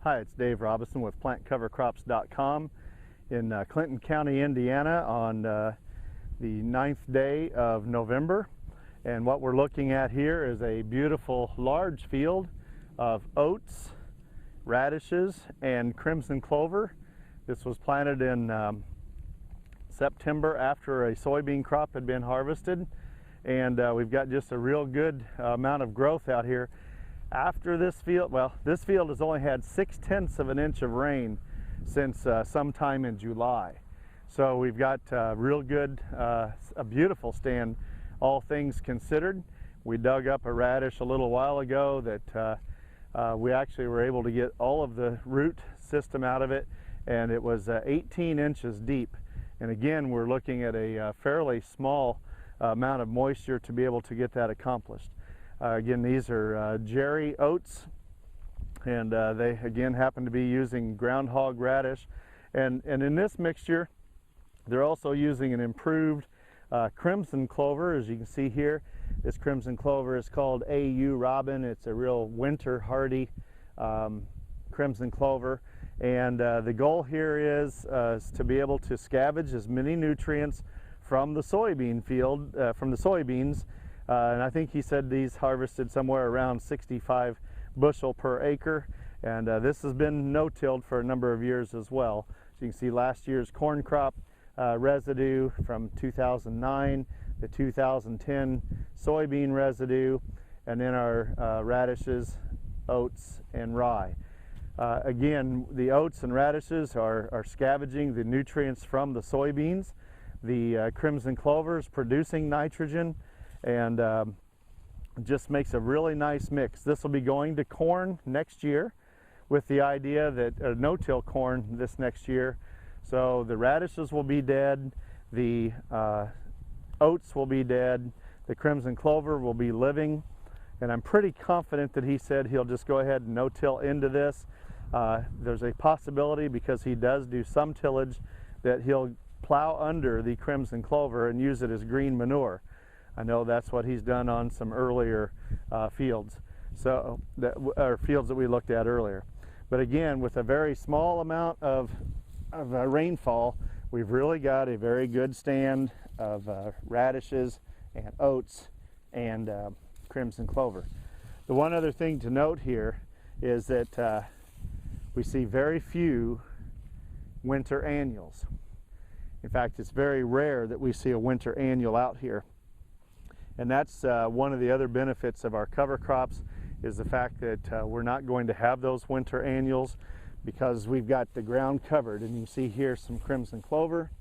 Hi, it's Dave Robinson with PlantCoverCrops.com in Clinton County, Indiana on the 9th day of November. And what we're looking at here is a beautiful large field of oats, radishes, and crimson clover. This was planted in September after a soybean crop had been harvested. And we've got just a real good amount of growth out here. After this field, well, this field has only had 6/10 of an inch of rain since sometime in July. So we've got real good, a beautiful stand, all things considered. We dug up a radish a little while ago that we actually were able to get all of the root system out of it, and it was 18 inches deep. And again, we're looking at a fairly small amount of moisture to be able to get that accomplished. Again, these are Jerry oats, and they again happen to be using groundhog radish. And in this mixture, they're also using an improved crimson clover. As you can see here, this crimson clover is called AU Robin. It's a real winter hardy crimson clover. And the goal here is to be able to scavenge as many nutrients from the soybean field, from the soybeans. And I think he said these harvested somewhere around 65 bushel per acre. And this has been no-tilled for a number of years as well. So you can see last year's corn crop residue from 2009, the 2010 soybean residue, and then our radishes, oats, and rye. Again, the oats and radishes are scavenging the nutrients from the soybeans. The crimson clover is producing nitrogen, and just makes a really nice mix. This will be going to corn next year with the idea that no-till corn this next year. So the radishes will be dead, the oats will be dead, the crimson clover will be living, and I'm pretty confident that he said he'll just go ahead and no-till into this. There's a possibility, because he does do some tillage, that he'll plow under the crimson clover and use it as green manure. I know that's what he's done on some earlier fields, fields that we looked at earlier. But again, with a very small amount of rainfall, we've really got a very good stand of radishes and oats and crimson clover. The one other thing to note here is that we see very few winter annuals. In fact, it's very rare that we see a winter annual out here. And that's one of the other benefits of our cover crops, is the fact that we're not going to have those winter annuals because we've got the ground covered. And you see here some crimson clover.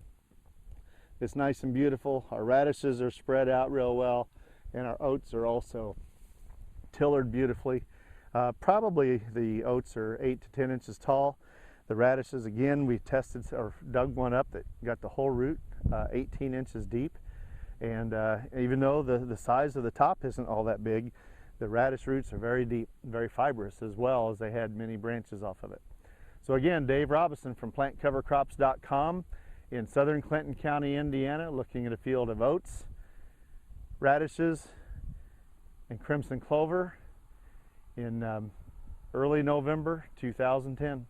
It's nice and beautiful. Our radishes are spread out real well, and our oats are also tillered beautifully. Probably the oats are 8 to 10 inches tall. The radishes, again, we tested or dug one up that got the whole root 18 inches deep. And even though the size of the top isn't all that big, the radish roots are very deep, very fibrous, as well as they had many branches off of it. So again, Dave Robinson from PlantCoverCrops.com in southern Clinton County, Indiana, looking at a field of oats, radishes, and crimson clover in early November 2010.